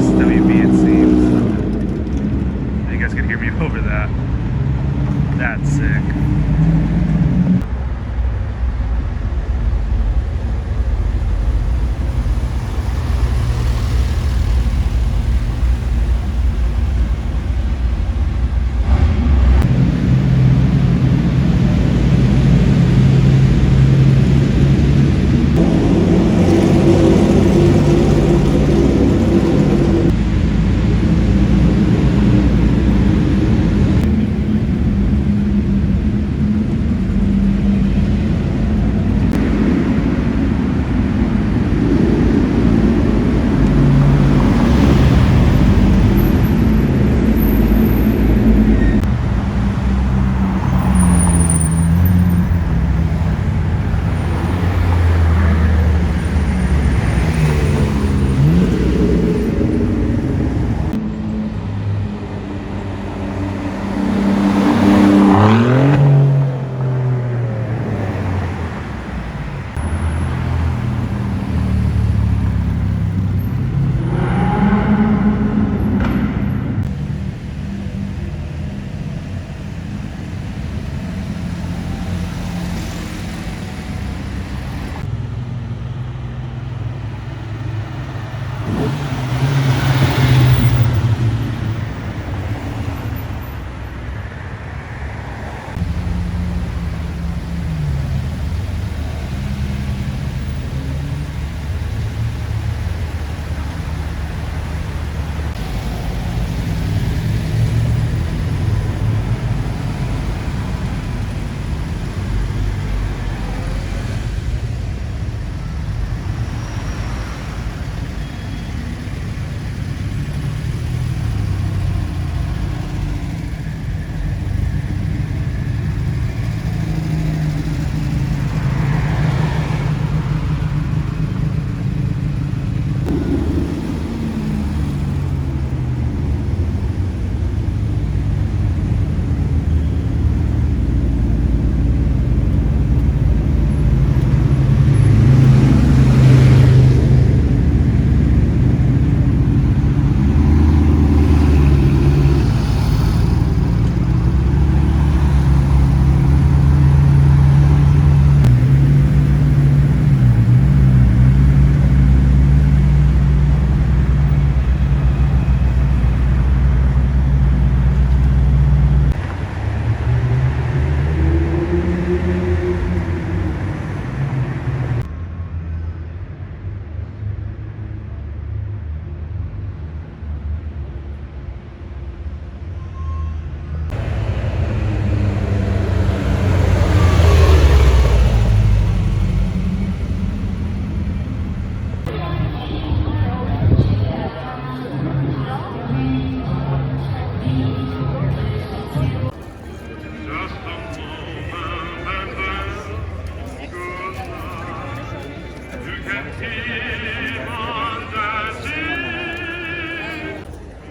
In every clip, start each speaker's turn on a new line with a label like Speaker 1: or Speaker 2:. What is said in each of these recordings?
Speaker 1: SWB, it seems. You guys can hear me over that. That's sick.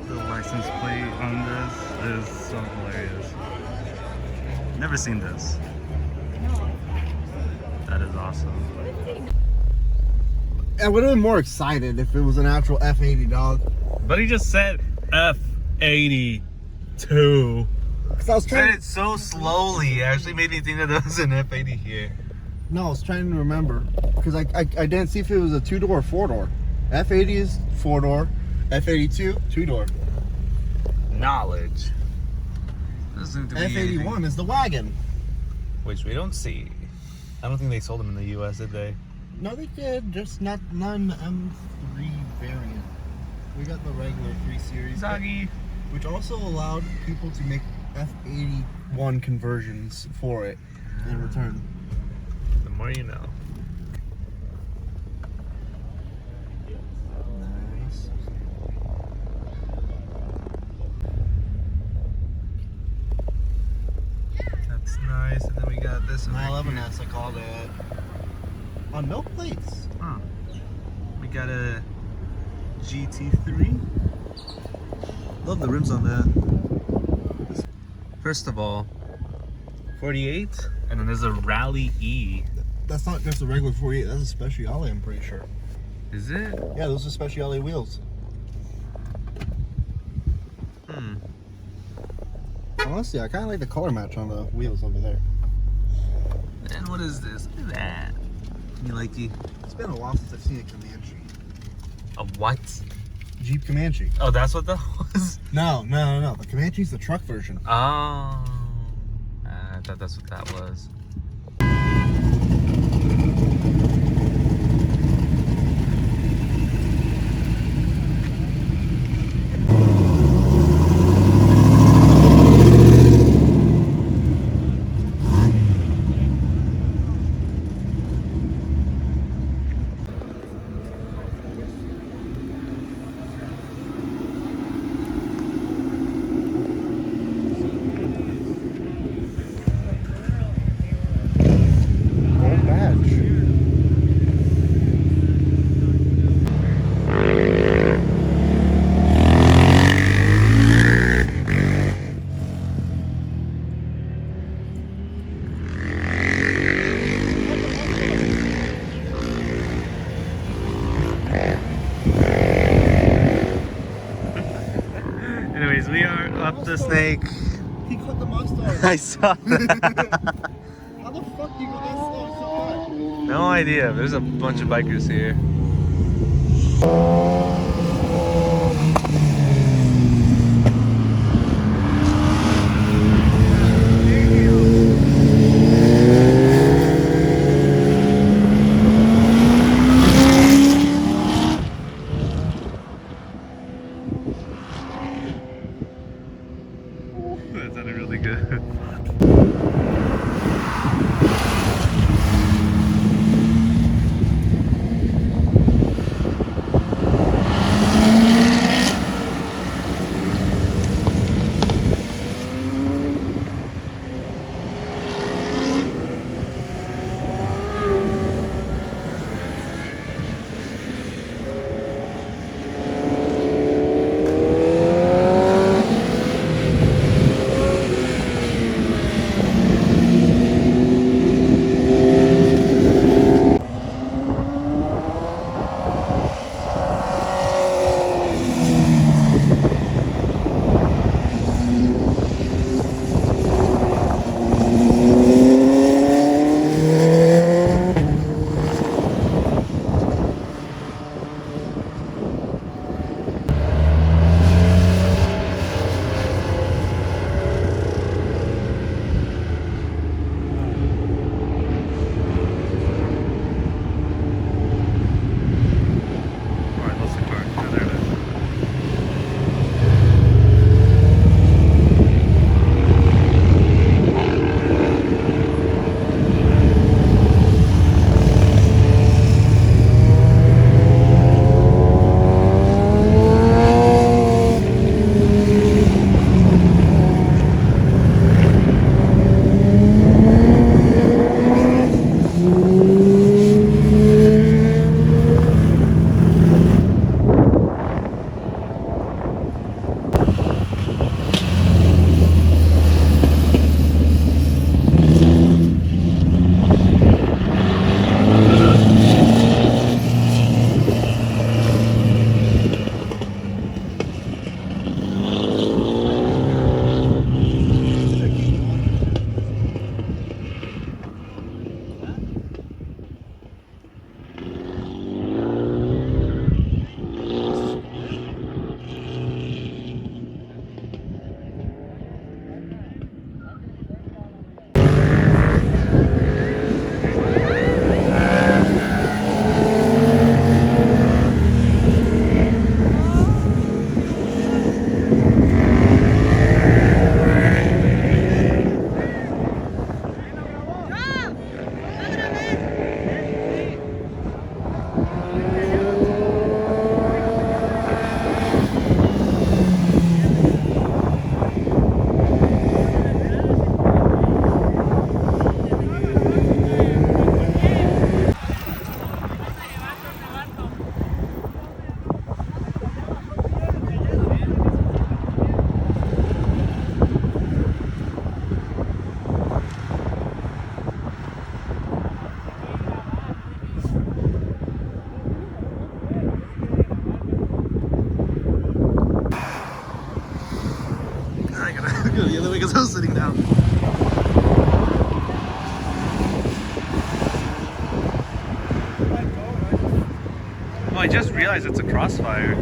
Speaker 1: The license plate on this is so hilarious. Never seen this. That is awesome.
Speaker 2: I would have been more excited if it was an actual F80 dog.
Speaker 1: But he just said F82.
Speaker 2: Because I was
Speaker 1: Said
Speaker 2: trying
Speaker 1: it so slowly. It actually made me think that there was an F80 here.
Speaker 2: No, I was trying to remember. Because I didn't see if it was a 2-door or 4-door. F80 is 4-door. F82, 2-door.
Speaker 1: Knowledge. Doesn't seem to be
Speaker 2: F81
Speaker 1: anything.
Speaker 2: is the wagon.
Speaker 1: Which we don't see. I don't think they sold them in the US, did they?
Speaker 2: No, they did. Just not none M3 variant. We got the regular 3 Series.
Speaker 1: Zoggy.
Speaker 2: Which also allowed people to make F81 conversions for it in return.
Speaker 1: The more you know.
Speaker 2: Nice.
Speaker 1: That's nice. And then we got this one.
Speaker 2: 911S, I called it. On milk plates.
Speaker 1: Huh. We got a GT3. Love the rims on that. First of all, 48, and then there's a Rally E.
Speaker 2: That's not just a regular 48, that's a Speciale, I'm pretty sure.
Speaker 1: Is it?
Speaker 2: Yeah, those are Speciale wheels. Honestly, I kind of like the color match on the wheels over there.
Speaker 1: And what is this? Look at that. You like it?
Speaker 2: It's been a while since I've seen a Comanche.
Speaker 1: A what?
Speaker 2: Jeep Comanche.
Speaker 1: Oh, that's what that was?
Speaker 2: No. The Comanche's the truck version.
Speaker 1: Oh. I thought that's what that was.
Speaker 2: Gold badge.
Speaker 1: Anyways, we are up the snake.
Speaker 2: He cut the Mustang.
Speaker 1: I saw that.
Speaker 2: How the fuck do you go that slow so fast?
Speaker 1: No idea. There's a bunch of bikers here. That sounded really good. go the other way because I was sitting down. Oh, I just realized it's a crossfire.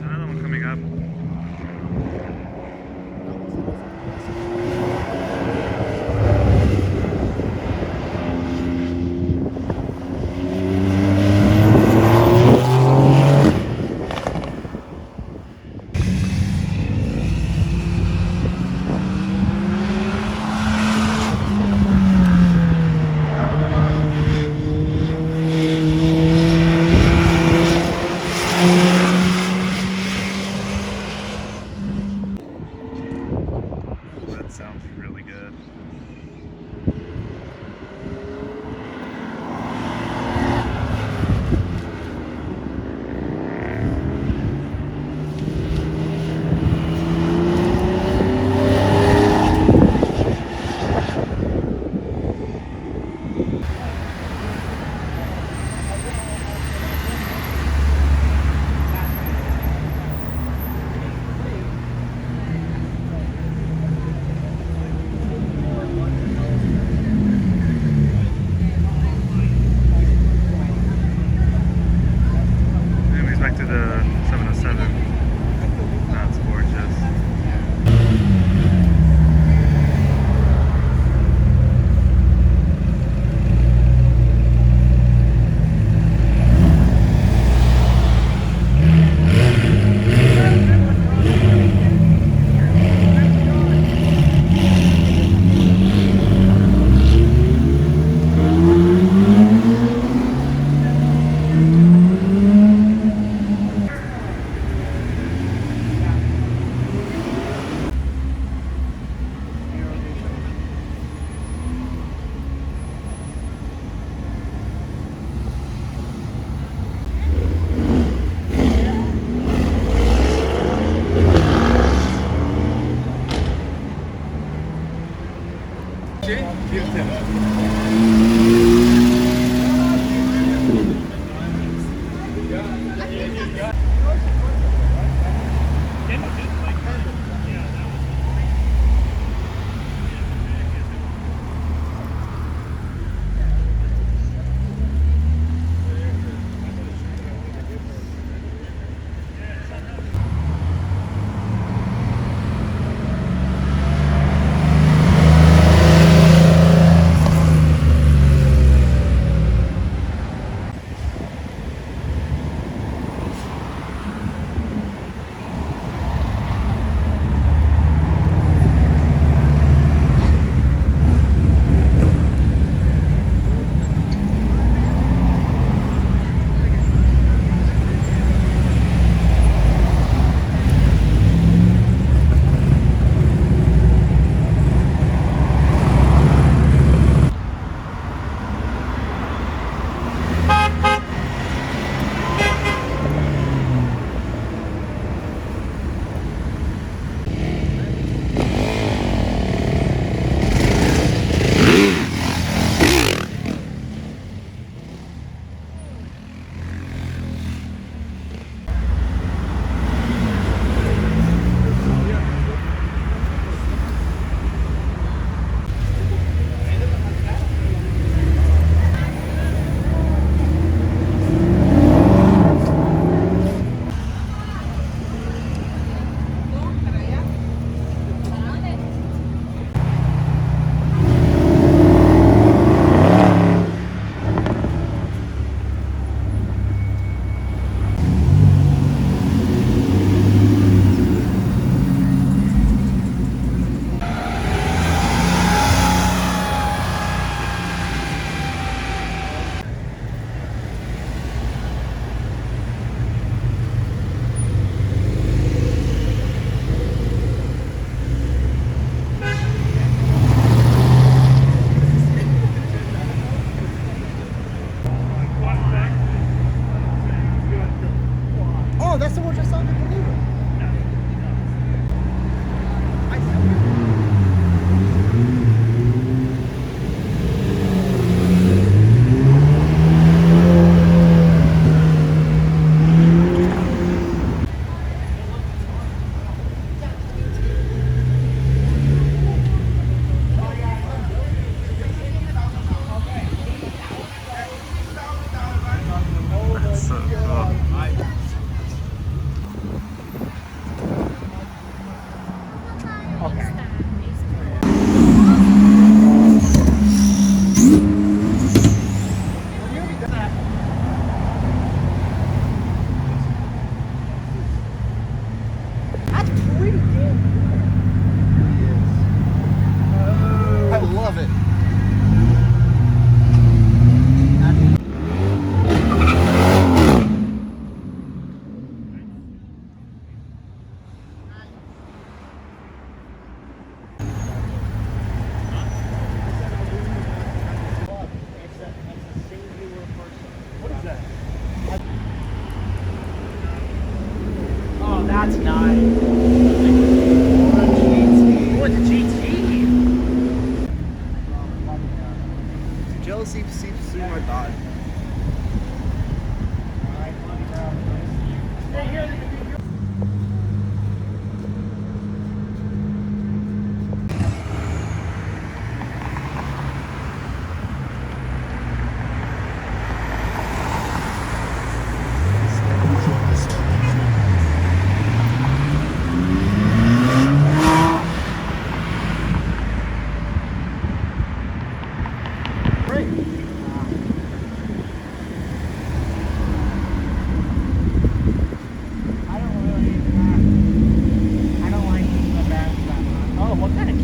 Speaker 1: Another one coming up. That sounds really good. Anyways, back to the 707. That's gorgeous.
Speaker 2: that's the one just on the Geneva.
Speaker 1: That's so cool.
Speaker 3: That's pretty good.
Speaker 2: I love it.
Speaker 3: Oh, that's nice. Oh, it's a GT.
Speaker 2: Jealousy seeps through my body.
Speaker 3: I don't like the back that much. Oh, what kind of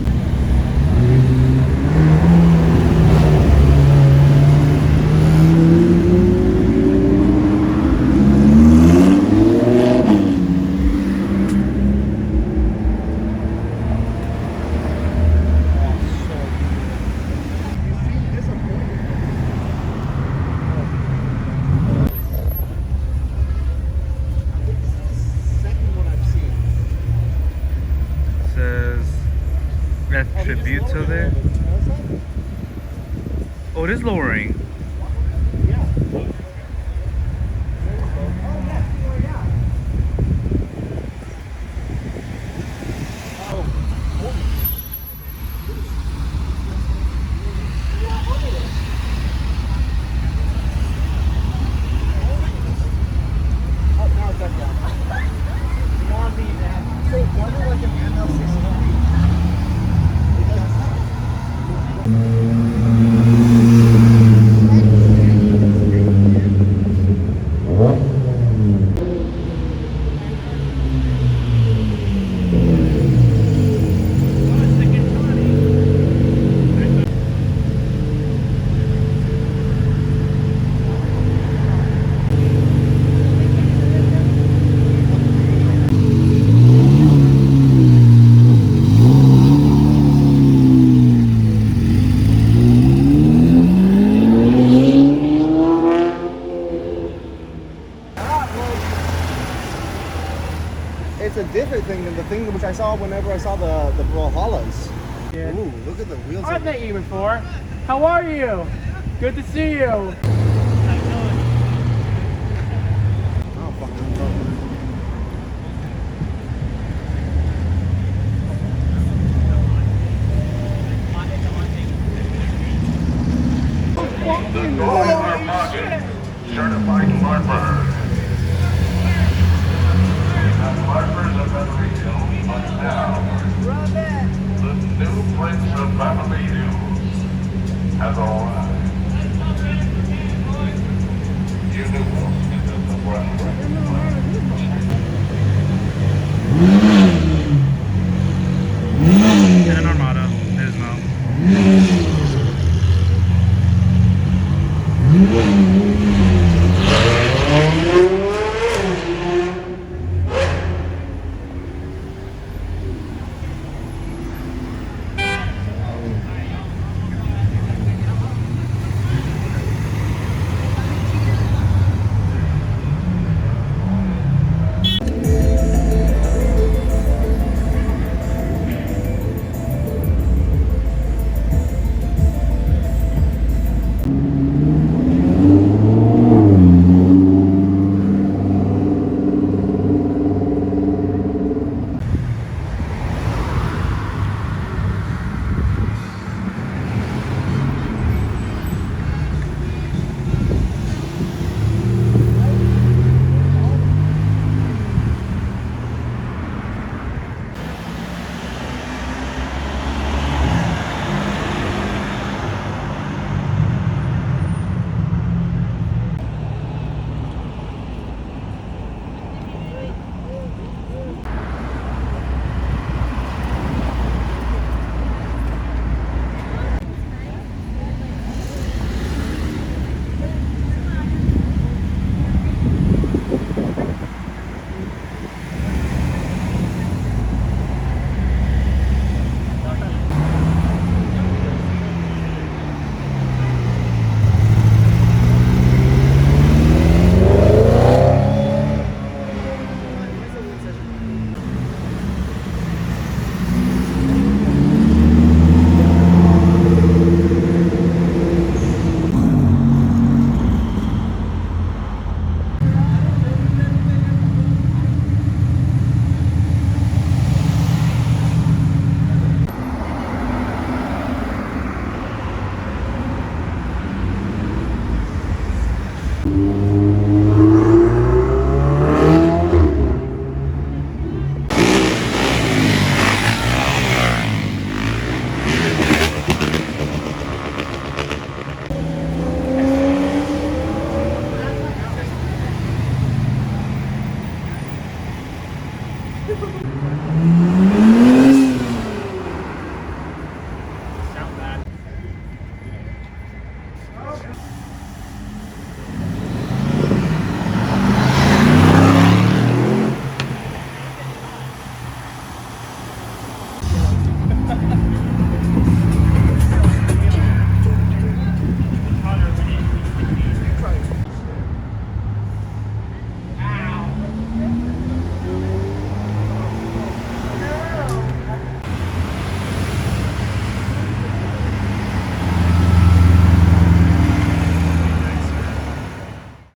Speaker 2: Second one I've seen.
Speaker 1: Says Attributo there. Oh, it is lowering.
Speaker 2: It's a different thing than the thing which I saw whenever I saw the Valhallas.
Speaker 3: Yeah.
Speaker 2: Ooh, look at the wheels.
Speaker 3: I've met you before. How are you? Good to see you.
Speaker 2: Oh, fucking love
Speaker 4: Certified Barber. Barbers have been resumed, but now the new Prince of Beverly Hills has arrived. You knew Wilson is the brother.
Speaker 1: And an Armada. There's no.